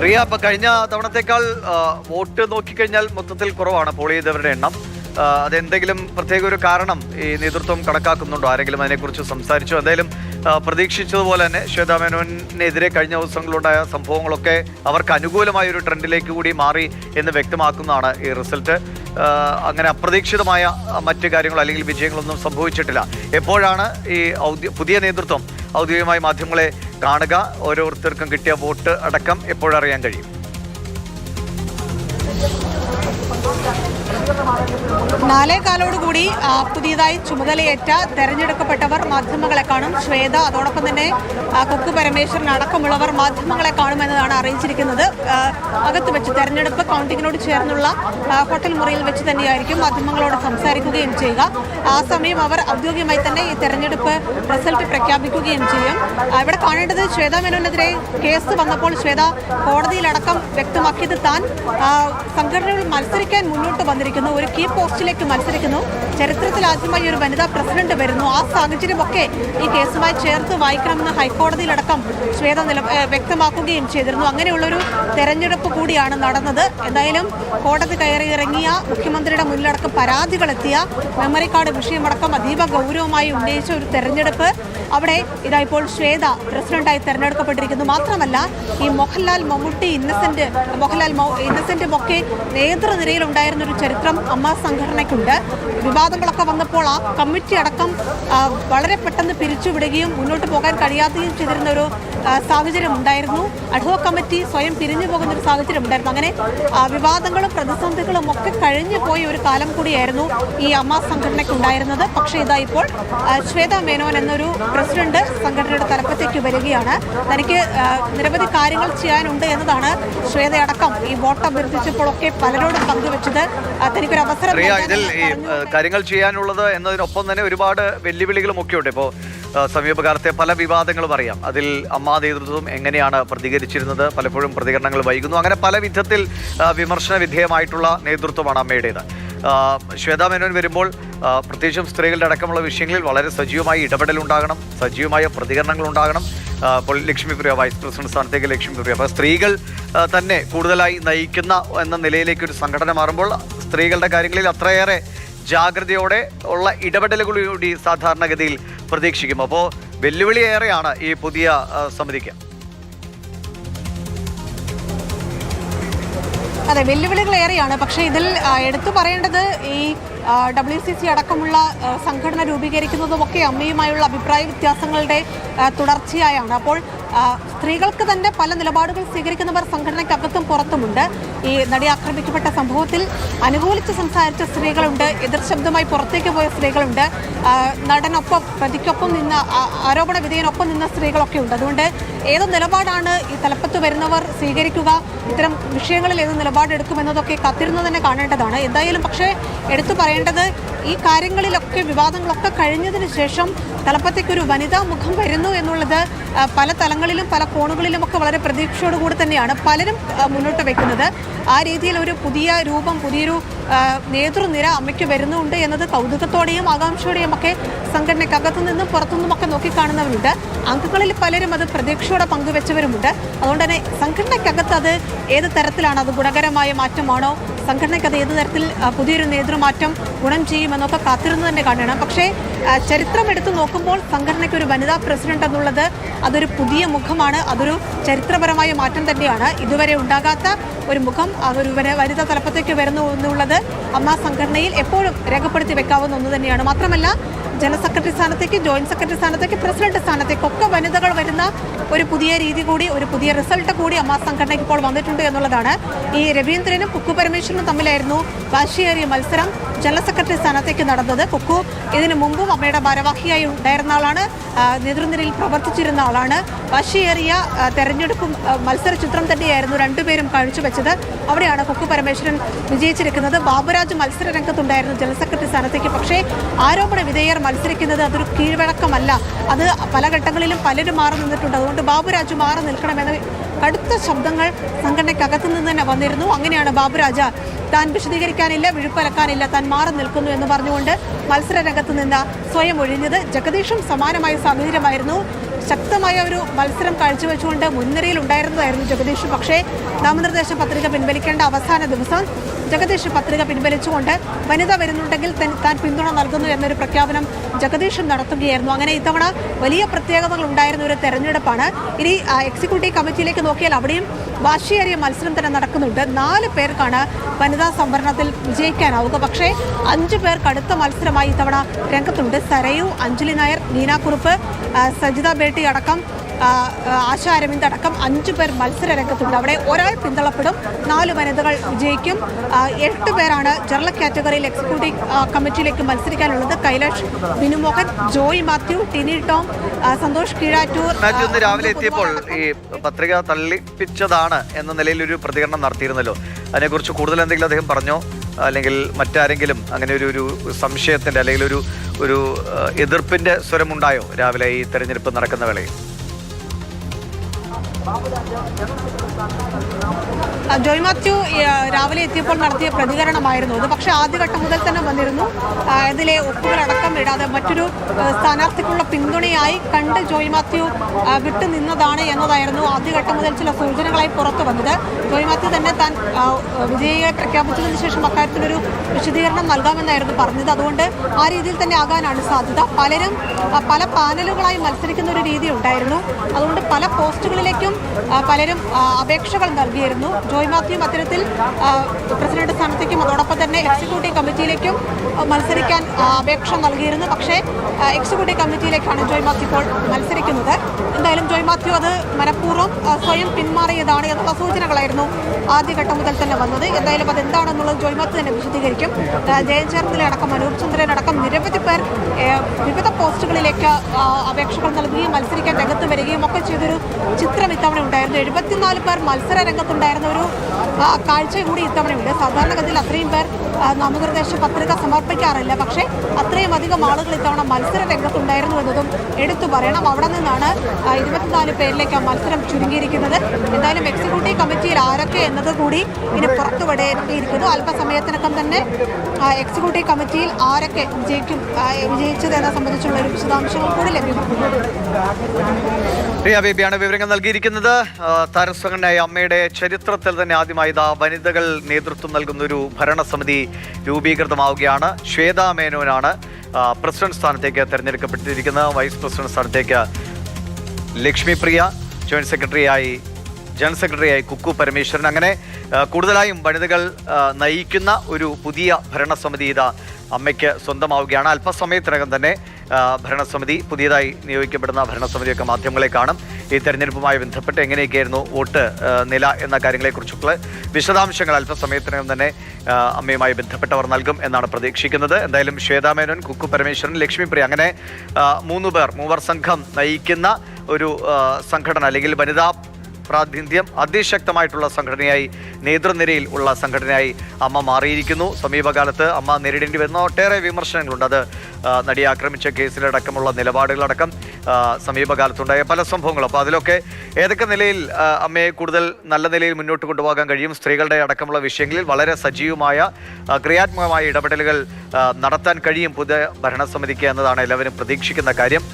റിയ, ഇപ്പൊ കഴിഞ്ഞ തവണത്തേക്കാൾ വോട്ട് നോക്കിക്കഴിഞ്ഞാൽ മൊത്തത്തിൽ കുറവാണ് പോൾ ചെയ്തവരുടെ എണ്ണം. അതെന്തെങ്കിലും പ്രത്യേക ഒരു കാരണം ഈ നേതൃത്വം കണക്കാക്കുന്നുണ്ടോ? ആരെങ്കിലും അതിനെക്കുറിച്ച് സംസാരിച്ചു? എന്തായാലും പ്രതീക്ഷിച്ചതുപോലെ തന്നെ ശ്വേതാ മേനോനെതിരെ കഴിഞ്ഞ ദിവസങ്ങളുണ്ടായ സംഭവങ്ങളൊക്കെ അവർക്ക് അനുകൂലമായ ഒരു ട്രെൻഡിലേക്ക് കൂടി മാറി എന്ന് വ്യക്തമാക്കുന്നതാണ് ഈ റിസൾട്ട്. അങ്ങനെ അപ്രതീക്ഷിതമായ മറ്റു കാര്യങ്ങൾ അല്ലെങ്കിൽ വിജയങ്ങളൊന്നും സംഭവിച്ചിട്ടില്ല. എപ്പോഴാണ് ഈ പുതിയ നേതൃത്വം ഔദ്യോഗികമായി മാധ്യമങ്ങളെ കാണുക? ഓരോരുത്തർക്കും കിട്ടിയ വോട്ട് അടക്കം എപ്പോഴറിയാൻ കഴിയും? നാലേകാലോടുകൂടി പുതിയതായി ചുമതലയേറ്റ തെരഞ്ഞെടുക്കപ്പെട്ടവർ മാധ്യമങ്ങളെ കാണും. ശ്വേത, അതോടൊപ്പം തന്നെ കുക്കു പരമേശ്വരൻ അടക്കമുള്ളവർ മാധ്യമങ്ങളെ കാണുമെന്നതാണ് അറിയിച്ചിരിക്കുന്നത്. അകത്ത് വെച്ച് തെരഞ്ഞെടുപ്പ് കൗണ്ടിങ്ങിനോട് ചേർന്നുള്ള ഹോട്ടൽ മുറിയിൽ വെച്ച് തന്നെയായിരിക്കും മാധ്യമങ്ങളോട് സംസാരിക്കുകയും ചെയ്യുക. ആ സമയം അവർ ഔദ്യോഗികമായി തന്നെ ഈ തെരഞ്ഞെടുപ്പ് റിസൾട്ട് പ്രഖ്യാപിക്കുകയും ചെയ്യും. ഇവിടെ കാണേണ്ടത് ശ്വേതാ മേനോനെതിരെ കേസ് വന്നപ്പോൾ ശ്വേത കോടതിയിലടക്കം വ്യക്തമാക്കിയത് താൻ സംഘടനകൾ മത്സരിക്കാൻ മുന്നോട്ട് വന്നിരിക്കുന്നു, ഒരു കീ പോസ്റ്റിലേക്ക് മത്സരിക്കുന്നു, ചരിത്രത്തിൽ ആദ്യമായി ഒരു വനിതാ പ്രസിഡന്റ് വരുന്നു. ആ സാഹചര്യമൊക്കെ ഈ കേസുമായി ചേർത്ത് വായിക്കണമെന്ന് ഹൈക്കോടതിയിലടക്കം ശ്വേത വ്യക്തമാക്കുകയും ചെയ്തിരുന്നു. അങ്ങനെയുള്ളൊരു തെരഞ്ഞെടുപ്പ് കൂടിയാണ് നടന്നത്. എന്തായാലും കോടതി കയറിയിറങ്ങിയ മുഖ്യമന്ത്രിയുടെ മുന്നിലടക്കം പരാതികളെത്തിയ മെമ്മറി കാർഡ് വിഷയമടക്കം അതീവ ഗൗരവമായി ഉന്നയിച്ച ഒരു തെരഞ്ഞെടുപ്പ് അവിടെ ഇതാ ഇപ്പോൾ ശ്വേത പ്രസിഡന്റായി തെരഞ്ഞെടുക്കപ്പെട്ടിരിക്കുന്നു. മാത്രമല്ല ഈ മോഹൻലാൽ മമ്മൂട്ടി ഇന്നസെന്റും ഒക്കെ നേതൃനിരയിൽ ഉണ്ടായിരുന്ന ഒരു ചരിത്രം അമ്മ സംഘടനയ്ക്കുണ്ട്. വിവാദങ്ങളൊക്കെ വന്നപ്പോൾ ആ കമ്മിറ്റി അടക്കം വളരെ പെട്ടെന്ന് പിരിച്ചുവിടുകയും മുന്നോട്ട് പോകാൻ കഴിയാതെയും ചെയ്തിരുന്ന ഒരു സാഹചര്യം ഉണ്ടായിരുന്നു. അഡ്ഹോക് കമ്മിറ്റി സ്വയം പിരിഞ്ഞു പോകുന്ന ഒരു സാഹചര്യം ഉണ്ടായിരുന്നു. അങ്ങനെ വിവാദങ്ങളും പ്രതിസന്ധികളും ഒക്കെ കഴിഞ്ഞു പോയ ഒരു കാലം കൂടിയായിരുന്നു ഈ അമ്മ സംഘടനയ്ക്കുണ്ടായിരുന്നത്. പക്ഷേ ഇതാ ഇപ്പോൾ ശ്വേതാ മേനോൻ എന്നൊരു പ്രസിഡന്റ് സംഘടനയുടെ തലപ്പത്തേക്ക് വരികയാണ്. തനിക്ക് നിരവധി കാര്യങ്ങൾ ചെയ്യാനുണ്ട് എന്നതാണ് ശ്വേതയടക്കം ഈ വോട്ട് അഭ്യർത്ഥിച്ചപ്പോഴൊക്കെ പലരോടും പങ്കുവെച്ചത്. തനിക്കൊരു അവസരം ഇതിൽ ഈ കാര്യങ്ങൾ ചെയ്യാനുള്ളത് എന്നതിനൊപ്പം തന്നെ ഒരുപാട് വെല്ലുവിളികളും ഒക്കെ ഉണ്ട്. ഇപ്പോൾ സമീപകാലത്തെ പല വിവാദങ്ങളും അറിയാം. അതിൽ അമ്മാ നേതൃത്വം എങ്ങനെയാണ് പ്രതികരിച്ചിരുന്നത്? പലപ്പോഴും പ്രതികരണങ്ങൾ വൈകുന്നു. അങ്ങനെ പല വിധത്തിൽ വിമർശന വിധേയമായിട്ടുള്ള നേതൃത്വമാണ് അമ്മയുടേത്. ശ്വേതാ മേനോൻ വരുമ്പോൾ പ്രത്യേകിച്ചും സ്ത്രീകളുടെ അടക്കമുള്ള വിഷയങ്ങളിൽ വളരെ സജീവമായി ഇടപെടലുണ്ടാകണം, സജീവമായ പ്രതികരണങ്ങൾ ഉണ്ടാകണം. ഇപ്പോൾ ലക്ഷ്മിപ്രിയ വൈസ് പ്രസിഡന്റ് സ്ഥാനത്തേക്ക് ലക്ഷ്മിപ്രിയ, അപ്പോൾ സ്ത്രീകൾ തന്നെ കൂടുതലായി നയിക്കുന്ന എന്ന നിലയിലേക്ക് ഒരു സംഘടന മാറുമ്പോൾ സ്ത്രീകളുടെ കാര്യങ്ങളിൽ അത്രയേറെ ജാഗ്രതയോടെ ഉള്ള ഇടപെടലുകൂടി സാധാരണഗതിയിൽ പ്രതീക്ഷിക്കും. അപ്പോൾ വെല്ലുവിളിയേറെയാണ് ഈ പുതിയ സമിതിക്ക്. അതെ, വെല്ലുവിളികളേറെയാണ്. പക്ഷേ ഇതിൽ എടുത്തു പറയേണ്ടത് ഈ WCC അടക്കമുള്ള സംഘടന രൂപീകരിക്കുന്നതുമൊക്കെ അമ്മയുമായുള്ള അഭിപ്രായ വ്യത്യാസങ്ങളുടെ തുടർച്ചയായാണ്. അപ്പോൾ സ്ത്രീകൾക്ക് തന്നെ പല നിലപാടുകൾ സ്വീകരിക്കുന്നവർ സംഘടനയ്ക്കകത്തും പുറത്തുമുണ്ട്. ഈ നടി ആക്രമിക്കപ്പെട്ട സംഭവത്തിൽ അനുകൂലിച്ച് സംസാരിച്ച സ്ത്രീകളുണ്ട്, എതിർ ശബ്ദമായി പുറത്തേക്ക് പോയ സ്ത്രീകളുണ്ട്, നടനൊപ്പം പ്രതിക്കൊപ്പം നിന്ന ആരോപണ വിധേയനൊപ്പം നിന്ന സ്ത്രീകളൊക്കെ ഉണ്ട്. അതുകൊണ്ട് ഏത് നിലപാടാണ് ഈ തലപ്പത്ത് വരുന്നവർ സ്വീകരിക്കുക, ഇത്തരം വിഷയങ്ങളിൽ ഏത് നിലപാടെടുക്കുമെന്നതൊക്കെ കാത്തിരുന്ന് തന്നെ കാണേണ്ടതാണ്. എന്തായാലും പക്ഷേ എടുത്തു പറയേണ്ടത് ഈ കാര്യങ്ങളിലൊക്കെ വിവാദങ്ങളൊക്കെ കഴിഞ്ഞതിന് ശേഷം തലപ്പത്തേക്കൊരു വനിതാ മുഖം വരുന്നു എന്നുള്ളത് പല തലങ്ങളിലും പല കോണുകളിലുമൊക്കെ വളരെ പ്രതീക്ഷയോടുകൂടി തന്നെയാണ് പലരും മുന്നോട്ട് വയ്ക്കുന്നത്. ആ രീതിയിൽ ഒരു പുതിയ രൂപം, പുതിയൊരു നേതൃനിര അമ്മയ്ക്ക് വരുന്നുണ്ട് എന്നത് കൗതുകത്തോടെയും ആകാംക്ഷയോടെയും ഒക്കെ സംഘടനയ്ക്കകത്തു നിന്നും പുറത്തുനിന്നുമൊക്കെ നോക്കിക്കാണുന്നവരുണ്ട്. അംഗങ്ങളിൽ പലരും അത് പ്രതീക്ഷയോടെ പങ്കുവെച്ചവരുമുണ്ട്. അതുകൊണ്ട് തന്നെ സംഘടനയ്ക്കകത്ത് അത് ഏത് തരത്തിലാണ്, അത് ഗുണകരമായ മാറ്റമാണോ, സംഘടനയ്ക്ക് അത് ഏത് തരത്തിൽ പുതിയൊരു നേതൃമാറ്റം ഗുണം ചെയ്യുമെന്നൊക്കെ കാത്തിരുന്ന് തന്നെ കാണണം. പക്ഷേ ചരിത്രം എടുത്തു നോക്കുമ്പോൾ സംഘടനയ്ക്ക് ഒരു വനിതാ പ്രസിഡന്റ് എന്നുള്ളത് അതൊരു പുതിയ മുഖമാണ്, അതൊരു ചരിത്രപരമായ മാറ്റം തന്നെയാണ്. ഇതുവരെ ഉണ്ടാകാത്ത ഒരു മുഖം ഒരു വനിതാ തലപ്പത്തേക്ക് വരുന്നു എന്നുള്ളത് അമ്മ സംഘടനയിൽ എപ്പോഴും രേഖപ്പെടുത്തി വെക്കാവുന്ന ഒന്ന് തന്നെയാണ്. മാത്രമല്ല ജനറൽ സെക്രട്ടറി സ്ഥാനത്തേക്ക്, ജോയിന്റ് സെക്രട്ടറി സ്ഥാനത്തേക്ക്, പ്രസിഡന്റ് സ്ഥാനത്തേക്കൊക്കെ വനിതകൾ വരുന്ന ഒരു പുതിയ രീതി കൂടി, ഒരു പുതിയ റിസൾട്ട് കൂടി അമ്മ സംഘടനയ്ക്ക് ഇപ്പോൾ വന്നിട്ടുണ്ട് എന്നുള്ളതാണ്. ഈ രവീന്ദ്രനും കുക്കു പരമേശ്വരനും തമ്മിലായിരുന്നു വാശിയേറിയ മത്സരം ജനറൽ സെക്രട്ടറി സ്ഥാനത്തേക്ക് നടന്നത്. കുക്കു ഇതിനു മുമ്പും അമ്മയുടെ ഭാരവാഹിയായി ഉണ്ടായിരുന്ന ആളാണ്, നേതൃനിരയിൽ പ്രവർത്തിച്ചിരുന്ന ആളാണ്. വാശിയേറിയ തെരഞ്ഞെടുപ്പും മത്സര ചിത്രം തന്നെയായിരുന്നു രണ്ടുപേരും കാഴ്ചവെച്ചത്. അവിടെയാണ് കുക്കു പരമേശ്വരൻ വിജയിച്ചിരിക്കുന്നത്. ബാബുരാജ് മത്സര രംഗത്തുണ്ടായിരുന്നു ജനറൽ സെക്രട്ടറി സ്ഥാനത്തേക്ക്. പക്ഷേ ആരോപണ വിധേയർ മത്സരിക്കുന്നത് അതൊരു കീഴ്വഴക്കമല്ല, അത് പല ഘട്ടങ്ങളിലും പലരും മാറി നിന്നിട്ടുണ്ട്. അതുകൊണ്ട് ബാബുരാജ് മാറി നിൽക്കണമെന്ന് കടുത്ത ശബ്ദങ്ങൾ സംഘടനയ്ക്കകത്തു നിന്ന് തന്നെ വന്നിരുന്നു. അങ്ങനെയാണ് ബാബുരാജ താൻ വിശദീകരിക്കാനില്ല, വിഴുപ്പലക്കാനില്ല, താൻ മാറി നിൽക്കുന്നു എന്ന് പറഞ്ഞുകൊണ്ട് മത്സര രംഗത്ത് നിന്ന് സ്വയം ഒഴിഞ്ഞത്. ജഗദീഷും സമാനമായ സാഹചര്യമായിരുന്നു. ശക്തമായ ഒരു മത്സരം കാഴ്ചവെച്ചുകൊണ്ട് മുൻനിരയിൽ ഉണ്ടായിരുന്നതായിരുന്നു ജഗദീഷ്. പക്ഷേ നാമനിർദ്ദേശ പത്രിക പിൻവലിക്കേണ്ട അവസാന ദിവസം ജഗദീഷ് പത്രിക പിൻവലിച്ചുകൊണ്ട് വനിത വരുന്നുണ്ടെങ്കിൽ താൻ പിന്തുണ നൽകുന്നു എന്നൊരു പ്രഖ്യാപനം ജഗദീഷ് നടത്തുകയായിരുന്നു. അങ്ങനെ ഇത്തവണ വലിയ പ്രത്യേകതകൾ ഉണ്ടായിരുന്ന ഒരു തെരഞ്ഞെടുപ്പാണ്. ഇനി എക്സിക്യൂട്ടീവ് കമ്മിറ്റിയിലേക്ക് നോക്കിയാൽ അവിടെയും വാശിയേറിയ മത്സരം തന്നെ നടക്കുന്നുണ്ട്. 4 പേർക്കാണ് വനിതാ സംവരണത്തിൽ വിജയിക്കാനാവുക. പക്ഷേ 5 പേർ കടുത്ത മത്സരമായി ഇത്തവണ രംഗത്തുണ്ട്. സരയു, അഞ്ജലി നായർ, നീന കുറുപ്പ്, സജിത ബേട്ടി അടക്കം ആശ അരവിന്ദ് അടക്കം 5 പേർ മത്സര രംഗത്തുണ്ട്. അവിടെ ഒരാൾ പിന്തള്ളപ്പെടും, 4 വനിതകൾ വിജയിക്കും. 8 പേരാണ് ജനറൽ കാറ്റഗറിയിൽ എക്സിക്യൂട്ടീവ് കമ്മിറ്റിയിലേക്ക് മത്സരിക്കാനുള്ളത്. കൈലാഷ് ബിനുമോഹൻ, ജോയ് മാത്യു, ടിനി ടോം, സന്തോഷ് കീഴാറ്റൂർ. രാവിലെ എത്തിയപ്പോൾ ഈ പത്രിക തള്ളിപ്പിച്ചതാണ് എന്ന നിലയിൽ ഒരു പ്രതികരണം നടത്തിയിരുന്നല്ലോ. അതിനെക്കുറിച്ച് കൂടുതൽ എന്തെങ്കിലും അദ്ദേഹം പറഞ്ഞോ, അല്ലെങ്കിൽ മറ്റാരെങ്കിലും അങ്ങനെ ഒരു സംശയത്തിന്റെ അല്ലെങ്കിൽ ഒരു എതിർപ്പിന്റെ സ്വരമുണ്ടായോ രാവിലെ ഈ തെരഞ്ഞെടുപ്പ് നടക്കുന്ന വേളയിൽ? ജോയ് മാത്യു രാവിലെ എത്തിയപ്പോൾ നടത്തിയ പ്രതികരണമായിരുന്നു അത്. പക്ഷേ ആദ്യഘട്ടം മുതൽ തന്നെ വന്നിരുന്നു. ഇതിലെ ഒപ്പുകളടക്കം ഇടാതെ മറ്റൊരു സ്ഥാനാർത്ഥിക്കുള്ള പിന്തുണയായി കണ്ട് ജോയ് മാത്യു വിട്ടുനിന്നതാണ് എന്നതായിരുന്നു ആദ്യഘട്ടം മുതൽ ചില സൂചനകളായി പുറത്തു വന്നത്. ജോയ് മാത്യു തന്നെ താൻ വിജയിയെ പ്രഖ്യാപിച്ചതിന് ശേഷം അക്കാര്യത്തിലൊരു വിശദീകരണം നൽകാമെന്നായിരുന്നു പറഞ്ഞത്. അതുകൊണ്ട് ആ രീതിയിൽ തന്നെ ആകാനാണ് സാധ്യത. പലരും പല പാനലുകളായി മത്സരിക്കുന്ന ഒരു രീതി ഉണ്ടായിരുന്നു. അതുകൊണ്ട് പല പോസ്റ്റുകളിലേക്കും പലരും അപേക്ഷകൾ നൽകിയിരുന്നു. ജോയ് മാത്യു അത്തരത്തിൽ പ്രസിഡന്റ് സ്ഥാനത്തേക്കും അതോടൊപ്പം തന്നെ എക്സിക്യൂട്ടീവ് കമ്മിറ്റിയിലേക്കും മത്സരിക്കാൻ അപേക്ഷ നൽകിയിരുന്നു. പക്ഷേ എക്സിക്യൂട്ടീവ് കമ്മിറ്റിയിലേക്കാണ് ജോയ് മാത്യു ഇപ്പോൾ മത്സരിക്കുന്നത്. എന്തായാലും ജോയ് മാത്യു അത് മനഃപൂർവ്വം സ്വയം പിന്മാറിയതാണ് എന്നുള്ള സൂചനകളായിരുന്നു ആദ്യഘട്ടം മുതൽ തന്നെ വന്നത്. എന്തായാലും അതെന്താണെന്നുള്ളത് ജോയ് മാത്യു തന്നെ വിശദീകരിക്കും. ജയചേർത്തല അടക്കം അനൂപ് ചന്ദ്രൻ അടക്കം നിരവധി പേർ വിവിധ പോസ്റ്റുകളിലേക്ക് അപേക്ഷകൾ നൽകുകയും മത്സരിക്കാൻ രംഗത്ത് വരികയും ഒക്കെ ചെയ്തൊരു ചിത്രം ഇത്തവണ ഉണ്ടായിരുന്നു. 74 പേർ മത്സര രംഗത്തുണ്ടായിരുന്ന ഒരു കാഴ്ച കൂടി ഇത്തവണയുണ്ട്. സാധാരണഗതിയിൽ അത്രയും പേർ നാമനിർദ്ദേശ പത്രിക സമർപ്പിക്കാറില്ല. പക്ഷേ അത്രയും അധികം ആളുകൾ ഇത്തവണ മത്സര രംഗത്തുണ്ടായിരുന്നു എന്നതും എടുത്തു പറയണം. അവിടെ നിന്നാണ് 24 പേരിലേക്ക് മത്സരം ചുരുങ്ങിയിരിക്കുന്നത്. എന്തായാലും എക്സിക്യൂട്ടീവ് കമ്മിറ്റിയിൽ ആരൊക്കെ എന്നത് കൂടി ഇനി പുറത്തുവിടേണ്ടിയിരിക്കുന്നു. അല്പസമയത്തിനകം തന്നെ എക്സിക്യൂട്ടീവ് കമ്മിറ്റിയിൽ ആരൊക്കെ വിജയിച്ചത് എന്നെ സംബന്ധിച്ചുള്ള ഒരു വിശദാംശങ്ങൾ കൂടി ലഭ്യമാകുന്നു. പ്രിയ ബേബിയാണ് വിവരങ്ങൾ നൽകിയിരിക്കുന്നത്. താരസംഘടനയായ അമ്മയുടെ ചരിത്രത്തിൽ തന്നെ ആദ്യമായി വനിതകൾ നേതൃത്വം നൽകുന്ന ഒരു ഭരണസമിതി രൂപീകൃതമാവുകയാണ്. ശ്വേതാ മേനോനാണ് പ്രസിഡന്റ് സ്ഥാനത്തേക്ക് തെരഞ്ഞെടുക്കപ്പെട്ടിരിക്കുന്നത്. വൈസ് പ്രസിഡന്റ് സ്ഥാനത്തേക്ക് ലക്ഷ്മി പ്രിയ, ജനറൽ സെക്രട്ടറിയായി കുക്കു പരമേശ്വരൻ. അങ്ങനെ കൂടുതലായും വനിതകൾ നയിക്കുന്ന ഒരു പുതിയ ഭരണസമിതി അമ്മയ്ക്ക് സ്വന്തമാവുകയാണ്. അല്പസമയത്തിനകം തന്നെ ഭരണസമിതി, പുതിയതായി നിയോഗിക്കപ്പെടുന്ന ഭരണസമിതിയൊക്കെ മാധ്യമങ്ങളെ കാണും. ഈ തെരഞ്ഞെടുപ്പുമായി ബന്ധപ്പെട്ട് എങ്ങനെയൊക്കെയായിരുന്നു വോട്ട് നില എന്ന കാര്യങ്ങളെക്കുറിച്ചുള്ള വിശദാംശങ്ങൾ അല്പസമയത്തിനകം തന്നെ അമ്മയുമായി ബന്ധപ്പെട്ടവർ നൽകും എന്നാണ് പ്രതീക്ഷിക്കുന്നത്. എന്തായാലും ശ്വേതാ മേനോൻ, കുക്കു പരമേശ്വരൻ, ലക്ഷ്മി പ്രിയ അങ്ങനെ മൂവർ സംഘം നയിക്കുന്ന ഒരു സംഘടന അല്ലെങ്കിൽ വനിതാ പ്രാതിനിധ്യം അതിശക്തമായിട്ടുള്ള സംഘടനയായി, നേതൃനിരയിൽ ഉള്ള സംഘടനയായി അമ്മ മാറിയിരിക്കുന്നു. സമീപകാലത്ത് അമ്മ നേരിടേണ്ടി വരുന്ന ഒട്ടേറെ വിമർശനങ്ങളുണ്ട്. അത് നടിയെ ആക്രമിച്ച കേസിലടക്കമുള്ള നിലപാടുകളടക്കം സമീപകാലത്തുണ്ടായ പല സംഭവങ്ങളും. അപ്പോൾ അതിലൊക്കെ ഏതൊക്കെ നിലയിൽ അമ്മയെ കൂടുതൽ നല്ല നിലയിൽ മുന്നോട്ട് കൊണ്ടുപോകാൻ കഴിയും, സ്ത്രീകളുടെ അടക്കമുള്ള വിഷയങ്ങളിൽ വളരെ സജീവമായ ക്രിയാത്മകമായ ഇടപെടലുകൾ നടത്താൻ കഴിയും പുതിയ ഭരണസമിതിക്ക് എന്നതാണ് എല്ലാവരും പ്രതീക്ഷിക്കുന്ന കാര്യം.